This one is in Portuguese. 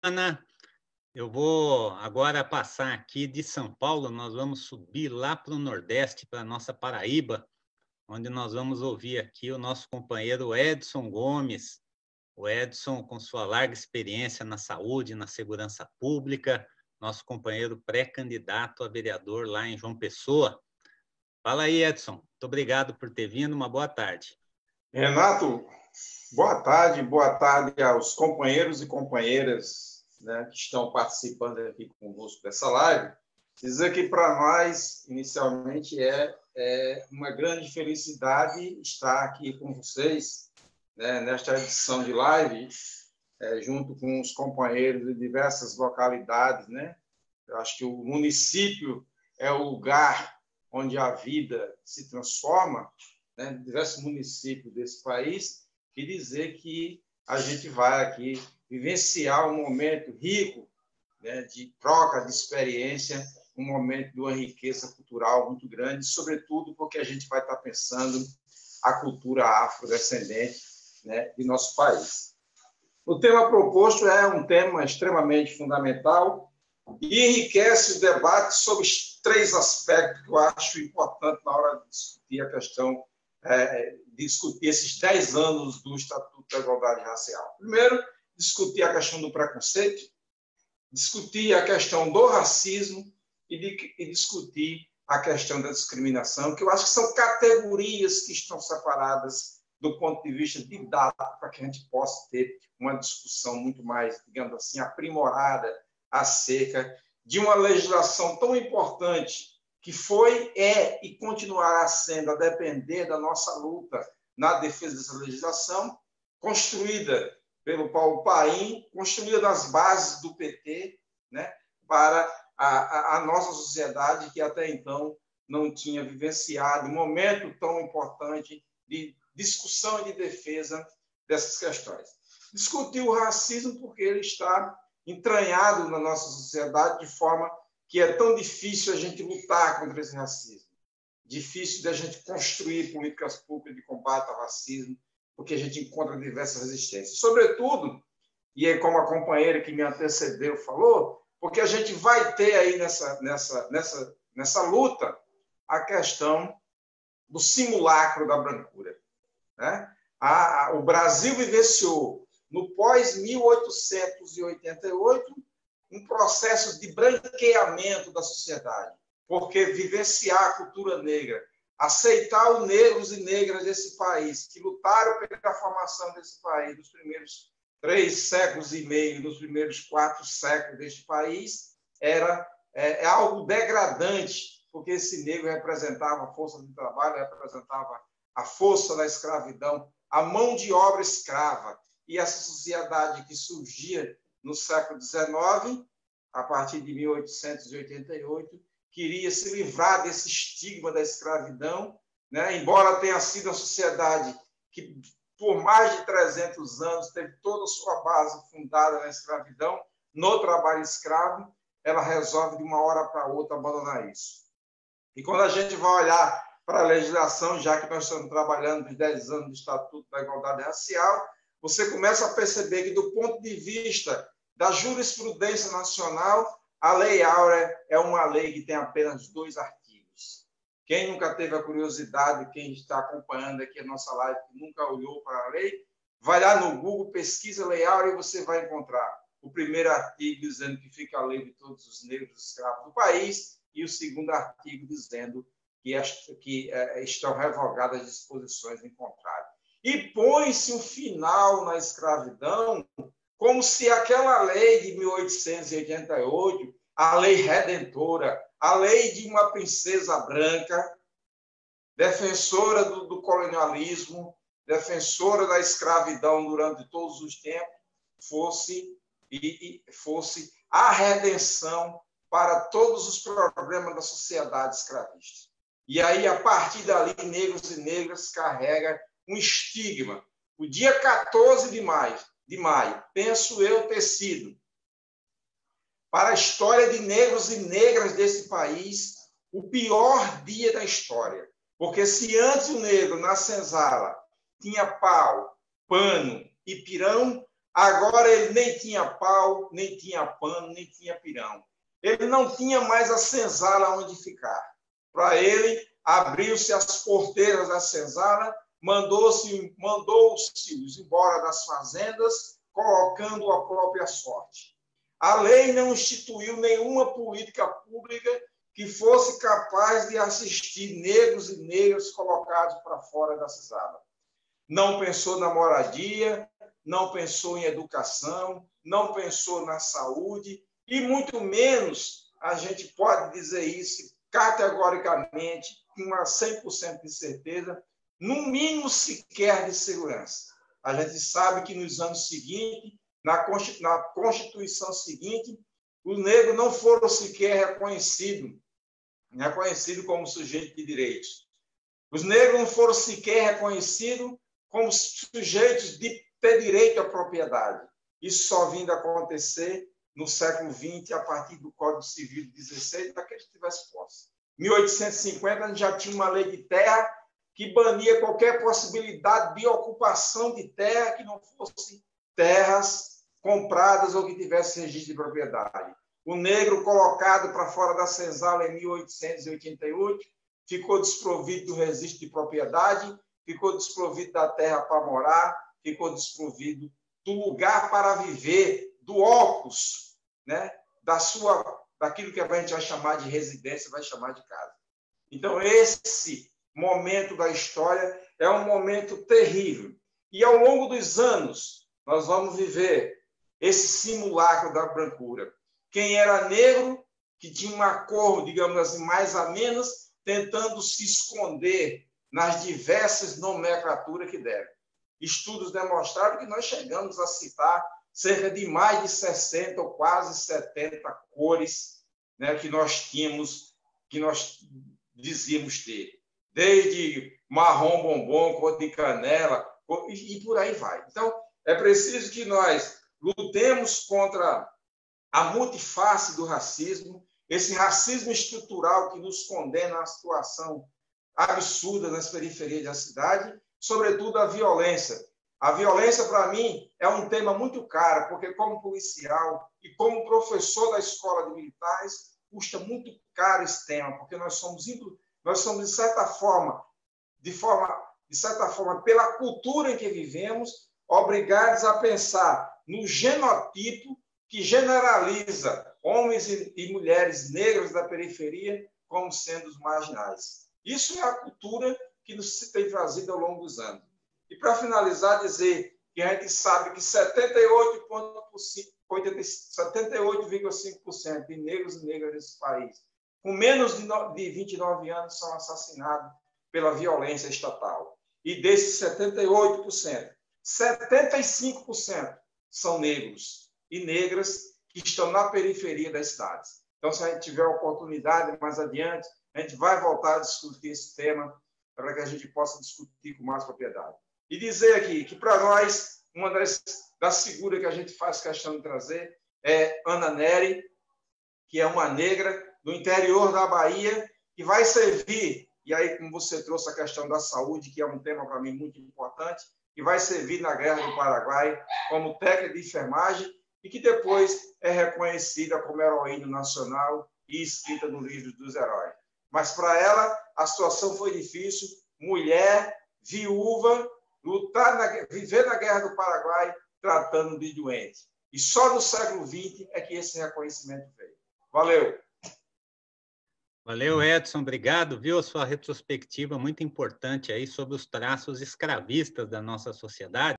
Ana. Eu vou agora passar aqui de São Paulo, nós vamos subir lá para o Nordeste, para a nossa Paraíba, onde nós vamos ouvir aqui o nosso companheiro Edson Gomes. O Edson, com sua larga experiência na saúde, na segurança pública, nosso companheiro pré-candidato a vereador lá em João Pessoa. Fala aí, Edson. Muito obrigado por ter vindo. Uma boa tarde. Renato, boa tarde aos companheiros e companheiras, né, que estão participando aqui conosco dessa live. Dizer que para nós, inicialmente, é uma grande felicidade estar aqui com vocês, né, nesta edição de live, junto com os companheiros de diversas localidades, né? Eu acho que o município é o lugar onde a vida se transforma, né, diversos municípios desse país, e dizer que a gente vai aqui vivenciar um momento rico, né, de troca de experiência, um momento de uma riqueza cultural muito grande, sobretudo porque a gente vai estar pensando a cultura afrodescendente, né, de nosso país. O tema proposto é um tema extremamente fundamental e enriquece o debate sobre os três aspectos que eu acho importante na hora de discutir a questão, discutir esses 10 anos do Estatuto da Igualdade Racial. Primeiro, discutir a questão do preconceito, discutir a questão do racismo e discutir a questão da discriminação, que eu acho que são categorias que estão separadas do ponto de vista didático, para que a gente possa ter uma discussão muito mais, digamos assim, aprimorada acerca de uma legislação tão importante que foi, é e continuará sendo, a depender da nossa luta na defesa dessa legislação, construída pelo Paulo Paim, construída nas bases do PT, né, para a nossa sociedade, que até então não tinha vivenciado um momento tão importante de discussão e de defesa dessas questões. Discutir o racismo porque ele está entranhado na nossa sociedade de forma que é tão difícil a gente lutar contra esse racismo, difícil da gente construir políticas públicas de combate ao racismo, porque a gente encontra diversas resistências. Sobretudo, e é como a companheira que me antecedeu falou, porque a gente vai ter aí nessa luta a questão do simulacro da brancura, né? O Brasil vivenciou, no pós-1888, um processo de branqueamento da sociedade, porque vivenciar a cultura negra, aceitar os negros e negras desse país, que lutaram pela formação desse país nos primeiros 3 séculos e meio, nos primeiros 4 séculos deste país, é algo degradante, porque esse negro representava a força de trabalho, representava a força da escravidão, a mão de obra escrava. E essa sociedade que surgia no século XIX, a partir de 1888, queria se livrar desse estigma da escravidão, né? Embora tenha sido uma sociedade que, por mais de 300 anos, teve toda a sua base fundada na escravidão, no trabalho escravo, ela resolve de uma hora para outra abandonar isso. E quando a gente vai olhar para a legislação, já que nós estamos trabalhando nos 10 anos do Estatuto da Igualdade Racial, você começa a perceber que, do ponto de vista da jurisprudência nacional, a Lei Áurea é uma lei que tem apenas 2 artigos. Quem nunca teve a curiosidade, quem está acompanhando aqui a nossa live, que nunca olhou para a lei, vai lá no Google, pesquisa Lei Áurea e você vai encontrar o primeiro artigo dizendo que fica a lei de todos os negros escravos do país e o segundo artigo dizendo que estão revogadas as disposições em contrário. E põe-se um final na escravidão, como se aquela lei de 1888, a lei redentora, a lei de uma princesa branca, defensora do colonialismo, defensora da escravidão durante todos os tempos, fosse a redenção para todos os problemas da sociedade escravista. E aí, a partir dali, negros e negras carregam um estigma. O dia 14 de maio, penso eu ter sido, para a história de negros e negras desse país, o pior dia da história. Porque se antes o negro, na senzala, tinha pau, pano e pirão, Agora ele nem tinha pau, nem tinha pano, nem tinha pirão. Ele não tinha mais a senzala onde ficar. Para ele, abriu-se as porteiras da senzala, mandou-se embora das fazendas, colocando a própria sorte. A lei não instituiu nenhuma política pública que fosse capaz de assistir negros e negras colocados para fora da senzala. Não pensou na moradia, não pensou em educação, não pensou na saúde, e muito menos a gente pode dizer isso categoricamente, com uma 100% de certeza, no mínimo sequer de segurança. A gente sabe que nos anos seguintes, na Constituição seguinte, os negros não foram sequer reconhecidos como sujeito de direitos. Os negros não foram sequer reconhecidos como sujeitos de ter direito à propriedade. Isso só vindo a acontecer no século XX, a partir do Código Civil de 16, para que eles tivessem posse. Em 1850, a gente já tinha uma lei de terra que bania qualquer possibilidade de ocupação de terra que não fosse terras compradas ou que tivesse registro de propriedade. O negro colocado para fora da senzala em 1888 ficou desprovido do registro de propriedade, ficou desprovido da terra para morar, ficou desprovido do lugar para viver, do óculos, né? Daquilo que a gente vai chamar de residência, vai chamar de casa. Então, esse momento da história é um momento terrível. E, ao longo dos anos, nós vamos viver esse simulacro da brancura. Quem era negro, que tinha uma cor, digamos assim, mais amena, tentando se esconder nas diversas nomenclaturas que deram. Estudos demonstraram que nós chegamos a citar cerca de mais de 60 ou quase 70 cores, né, que nós tínhamos, que nós dizíamos ter. Desde marrom bombom, cor de canela, e por aí vai. Então, é preciso que nós lutemos contra a multiface do racismo, esse racismo estrutural que nos condena à situação absurda nas periferias da cidade, sobretudo a violência. A violência, para mim, é um tema muito caro, porque como policial e como professor da escola de militares, custa muito caro esse tema, porque nós somos de certa forma, pela cultura em que vivemos, obrigados a pensar no genotipo que generaliza homens e mulheres negras da periferia como sendo os marginais. Isso é a cultura que nos tem trazido ao longo dos anos. E, para finalizar, dizer que a gente sabe que 78,5% de negros e negras nesse país, com menos de 29 anos, são assassinados pela violência estatal. E desses 78%, 75% são negros e negras que estão na periferia das cidades. Então, se a gente tiver a oportunidade mais adiante, a gente vai voltar a discutir esse tema para que a gente possa discutir com mais propriedade. E dizer aqui que, para nós, uma das figuras que a gente faz questão de trazer é Ana Nery, que é uma negra do interior da Bahia, que vai servir, e aí, como você trouxe a questão da saúde, que é um tema para mim muito importante, que vai servir na Guerra do Paraguai como técnica de enfermagem e que depois é reconhecida como heroína nacional e escrita no livro dos heróis. Mas, para ela, a situação foi difícil, mulher, viúva, viver na Guerra do Paraguai tratando de doente. E só no século XX é que esse reconhecimento veio. Valeu! Valeu, Edson. Obrigado. Viu a sua retrospectiva muito importante aí sobre os traços escravistas da nossa sociedade.